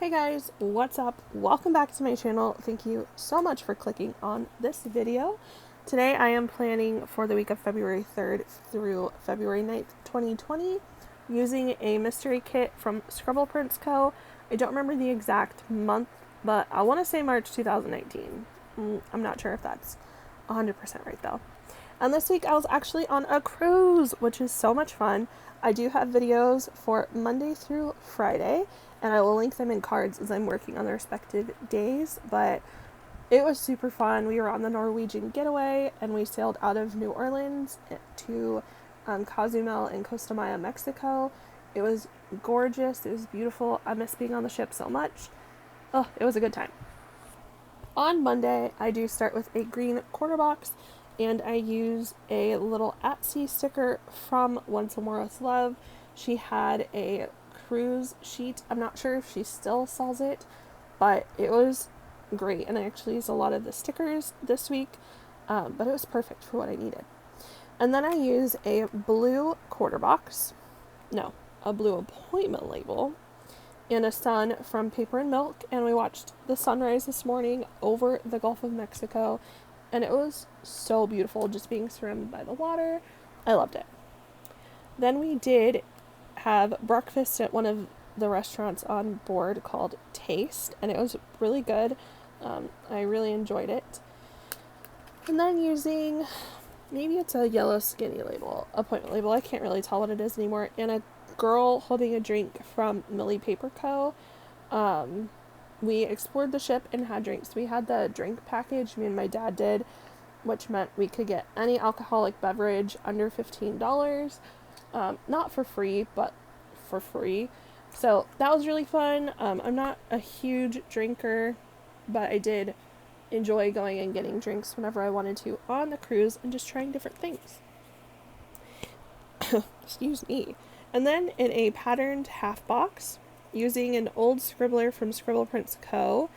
Hey guys, what's up? Welcome back to my channel. Thank you so much for clicking on this video. Today I am planning for the week of February 3rd through February 9th, 2020 using a mystery kit from Scribbleprintsco. I don't remember the exact month, but I want to say March 2019. I'm not sure if that's 100% right though. And this week I was actually on a cruise, which is so much fun. I do have videos for Monday through Friday, and I will link them in cards as I'm working on the respective days, but it was super fun. We were on the Norwegian getaway, and we sailed out of New Orleans to Cozumel in Costa Maya, Mexico. It was gorgeous. It was beautiful. I miss being on the ship so much. Oh, it was a good time. On Monday, I do start with a green quarter box, and I use a little at sea sticker from Once More with Love. She had a cruise sheet. I'm not sure if she still sells it, but it was great, and I actually used a lot of the stickers this week, but it was perfect for what I needed. And then I use a blue quarter box, a blue appointment label, and a sun from Paper and Milk, and we watched the sunrise this morning over the Gulf of Mexico, and it was so beautiful just being surrounded by the water. I loved it. Then we did have breakfast at one of the restaurants on board called Taste, and it was really good. I really enjoyed it. And then using, maybe it's a yellow skinny label, appointment label, I can't really tell what it is anymore, and a girl holding a drink from Millie Paper Co. We explored the ship and had drinks. We had the drink package, me and my dad did, which meant we could get any alcoholic beverage under $15. Not for free, but for free. So that was really fun. I'm not a huge drinker, but I did enjoy going and getting drinks whenever I wanted to on the cruise and just trying different things. Excuse me. And then in a patterned half box, using an old scribbler from Scribbleprintsco,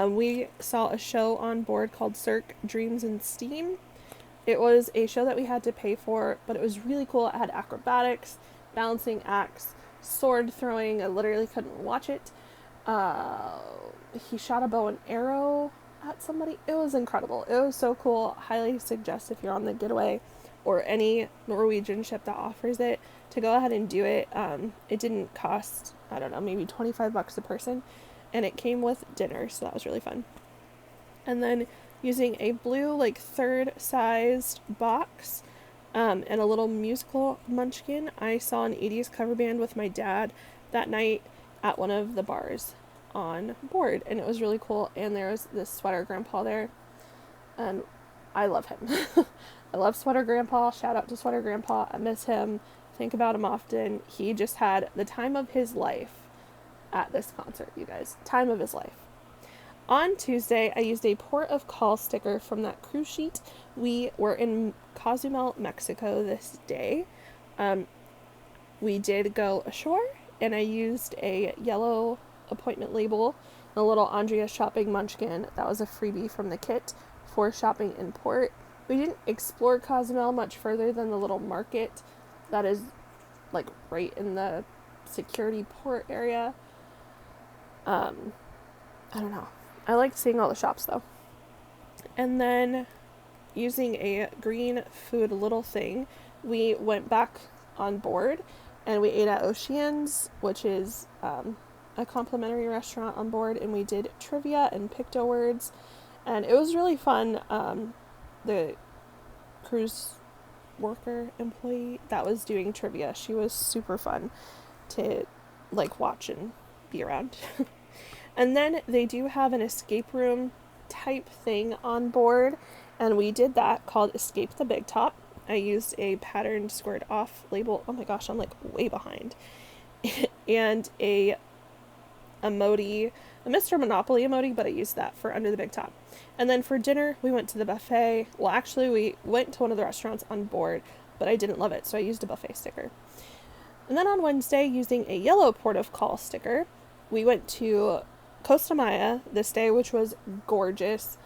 we saw a show on board called Cirque Dreams in Steam. It was a show that we had to pay for, but it was really cool. It had acrobatics, balancing acts, sword throwing. I literally couldn't watch it. He shot a bow and arrow at somebody. It was incredible. It was so cool. Highly suggest if you're on the getaway or any Norwegian ship that offers it to go ahead and do it. It didn't cost, I don't know, maybe $25 a person, and it came with dinner, so that was really fun. And then using a blue third sized box and a little musical munchkin, I saw an 80s cover band with my dad that night at one of the bars on board, and it was really cool. And there was this sweater grandpa there, and I love him. I love Sweater Grandpa. Shout out to Sweater Grandpa. I miss him. Think about him often. He just had the time of his life at this concert, you guys. Time of his life. On Tuesday, I used a port of call sticker from that cruise sheet. We were in Cozumel, Mexico this day. We did go ashore, and I used a yellow appointment label, a little Andrea shopping munchkin. That was a freebie from the kit for shopping in port. We didn't explore Cozumel much further than the little market that is right in the security port area. I don't know. I liked seeing all the shops though. And then using a green food little thing, we went back on board and we ate at Oceans, which is a complimentary restaurant on board, and we did trivia and picto words, and it was really fun. The cruise worker employee that was doing trivia, she was super fun to watch and be around. And then they do have an escape room type thing on board, and we did that, called Escape the Big Top. I used a patterned squared off label. Oh my gosh, I'm way behind. And a emoji, a Mr. Monopoly emoji, but I used that for Under the Big Top. And then for dinner, we went to the buffet. Well, actually, we went to one of the restaurants on board, but I didn't love it, so I used a buffet sticker. And then on Wednesday, using a yellow port of call sticker, we went to Costa Maya this day, which was gorgeous.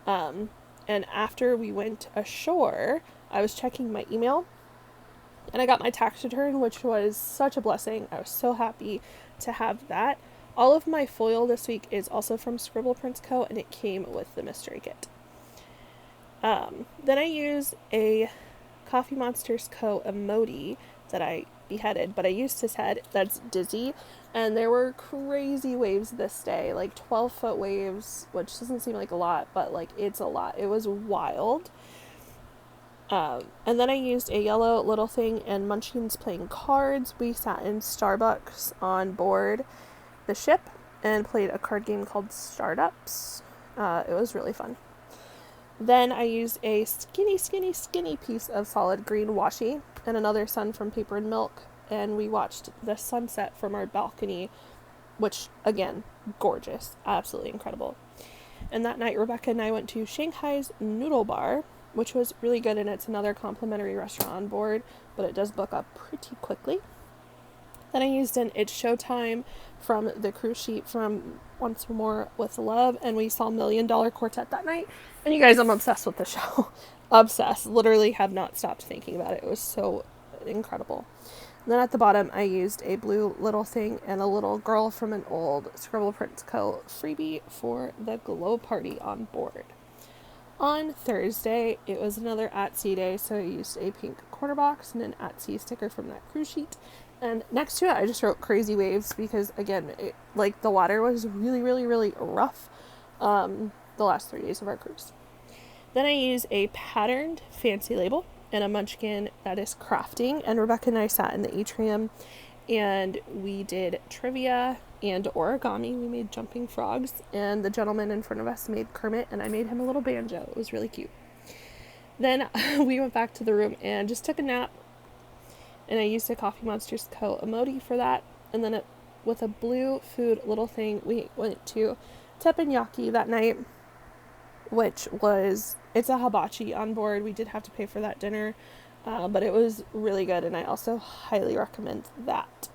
And after we went ashore, I was checking my email, and I got my tax return, which was such a blessing. I was so happy to have that. all of my foil this week is also from Scribbleprintsco, and it came with the mystery kit. Then I used a Coffee Monsters Co. emoji that I beheaded, but I used his head. That's Dizzy. And there were crazy waves this day, like 12-foot waves, which doesn't seem like a lot, but like it's a lot. It was wild. And then I used a yellow little thing and Munchkins playing cards. We sat in Starbucks on board the ship and played a card game called Startups. It was really fun. Then I used a skinny piece of solid green washi and another sun from Paper and Milk, and we watched the sunset from our balcony, which, again, gorgeous, absolutely incredible. And that night, Rebecca and I went to Shanghai's Noodle Bar, which was really good, and it's another complimentary restaurant on board, but it does book up pretty quickly. Then I used an It's Showtime from the cruise sheet from Once More with Love, and we saw $1 Million Quartet that night. And you guys, I'm obsessed with the show. Obsessed. Literally have not stopped thinking about it. It was so incredible. And then at the bottom, I used a blue little thing and a little girl from an old Scribbleprintsco freebie for the glow party on board. On Thursday, it was another at sea day, so I used a pink quarter box and an at sea sticker from that cruise sheet. And next to it, I just wrote crazy waves because, again, the water was really, really, really rough the last 3 days of our cruise. Then I used a patterned fancy label and a munchkin that is crafting. And Rebecca and I sat in the atrium and we did trivia and origami. We made jumping frogs, and the gentleman in front of us made Kermit, and I made him a little banjo. It was really cute. Then we went back to the room and just took a nap, and I used a Coffee Monsters Co. emoji for that. And then with a blue food little thing, we went to teppanyaki that night, which was, it's a hibachi on board. We did have to pay for that dinner, but it was really good, and I also highly recommend that.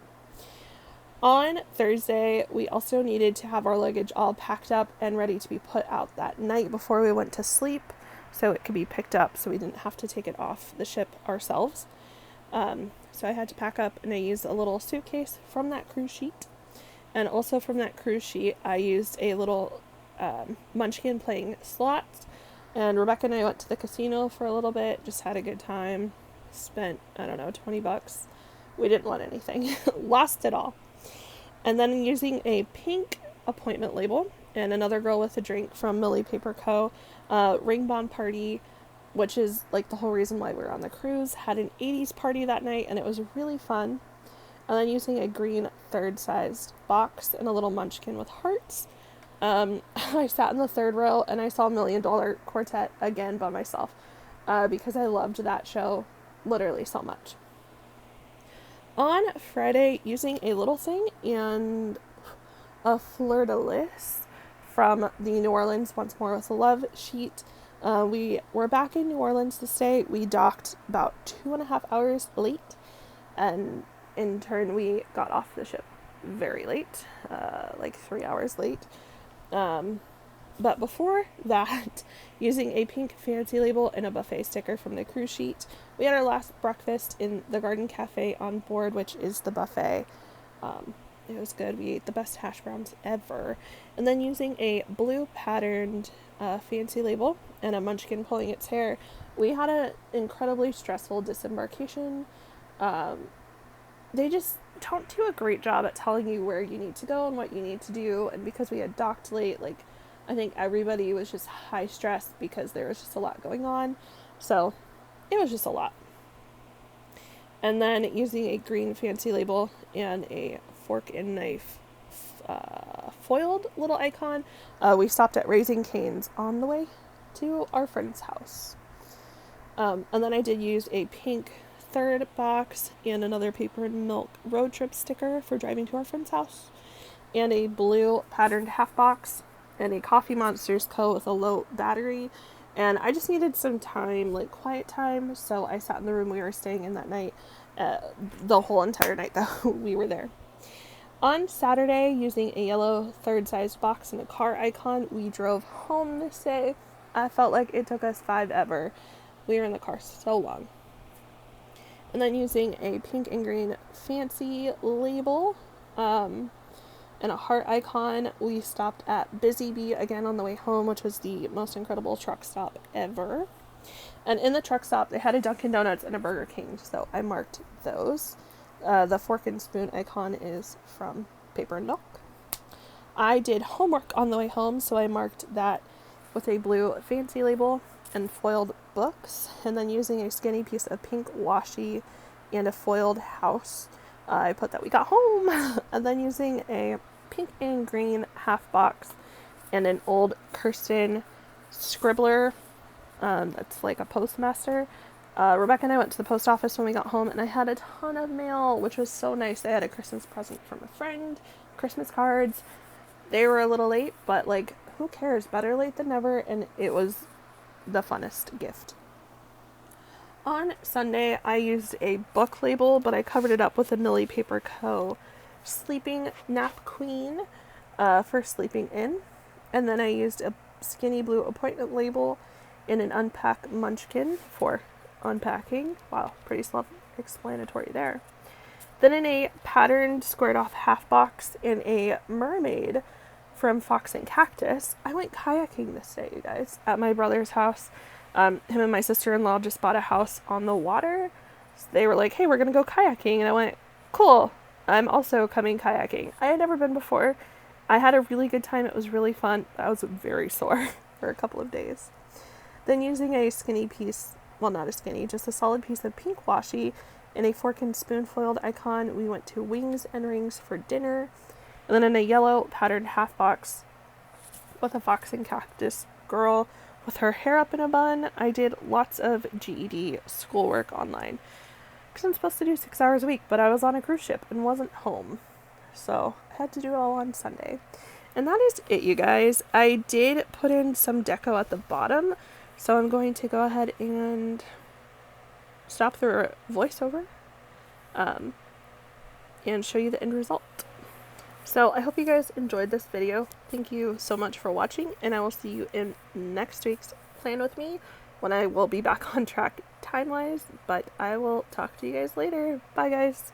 On Thursday, we also needed to have our luggage all packed up and ready to be put out that night before we went to sleep, so it could be picked up so we didn't have to take it off the ship ourselves. So I had to pack up, and I used a little suitcase from that cruise sheet. And also from that cruise sheet, I used a little munchkin playing slots. And Rebecca and I went to the casino for a little bit, just had a good time. Spent, I don't know, $20. We didn't want anything. Lost it all. And then using a pink appointment label and another girl with a drink from Millie Paper Co. Ring Bond Party, which is like the whole reason why we were on the cruise, had an 80s party that night, and it was really fun. And then using a green third-sized box and a little munchkin with hearts. I sat in the third row, and I saw $1 Million Quartet again by myself because I loved that show literally so much. On Friday, using a little thing and a fleur-de-lis from the New Orleans Once More with Love sheet. We were back in New Orleans this day. We docked about 2.5 hours late, and in turn we got off the ship very late, like 3 hours late. But before that, using a pink fancy label and a buffet sticker from the cruise sheet, we had our last breakfast in the Garden Cafe on board, which is the buffet. It was good. We ate the best hash browns ever. And then using a blue patterned fancy label and a munchkin pulling its hair, we had an incredibly stressful disembarkation. They just don't do a great job at telling you where you need to go and what you need to do. And because we had docked late, I think everybody was just high stress because there was just a lot going on. So it was just a lot. And then using a green fancy label and a fork and knife foiled little icon, we stopped at Raising Cane's on the way to our friend's house. And then I did use a pink third box and another Paper and Milk road trip sticker for driving to our friend's house, and a blue patterned half box and a Coffee Monsters Co. with a low battery. And I just needed some time, quiet time, so I sat in the room we were staying in that night, the whole entire night that we were there. On Saturday, using a yellow third-sized box and a car icon, we drove home this day. I felt like it took us 5 ever. We were in the car so long. And then using a pink and green fancy label, and and a heart icon. We stopped at Busy Bee again on the way home, which was the most incredible truck stop ever. And in the truck stop, they had a Dunkin' Donuts and a Burger King, so I marked those. The fork and spoon icon is from Paper and Milk. I did homework on the way home, so I marked that with a blue fancy label and foiled books, and then using a skinny piece of pink washi and a foiled house, I put that we got home. And then using a pink and green half box and an old Kirsten scribbler, that's like a postmaster. Rebecca and I went to the post office when we got home, and I had a ton of mail, which was so nice. I had a Christmas present from a friend, Christmas cards. They were a little late, but like, who cares? Better late than never, and it was the funnest gift. On Sunday, I used a book label, but I covered it up with a Millie Paper Co. Sleeping Nap Queen for sleeping in. And then I used a skinny blue appointment label in an unpack munchkin for unpacking. Wow, pretty self-explanatory there. Then in a patterned squared off half box in a mermaid from Fox and Cactus, I went kayaking this day, you guys, at my brother's house. Him and my sister-in-law just bought a house on the water. So they were like, hey, we're going to go kayaking. And I went, cool, I'm also coming kayaking. I had never been before. I had a really good time. It was really fun. I was very sore for a couple of days. Then using a skinny piece, well, not a skinny, just a solid piece of pink washi and a fork and spoon foiled icon, we went to Wings and Rings for dinner. And then in a yellow patterned half box with a Fox and Cactus girl with her hair up in a bun, I did lots of GED schoolwork online. Because I'm supposed to do 6 hours a week, but I was on a cruise ship and wasn't home. So I had to do it all on Sunday. And that is it, you guys. I did put in some deco at the bottom, so I'm going to go ahead and stop the voiceover and show you the end result. So I hope you guys enjoyed this video. Thank you so much for watching, and I will see you in next week's Plan With Me when I will be back on track time-wise, but I will talk to you guys later. Bye, guys.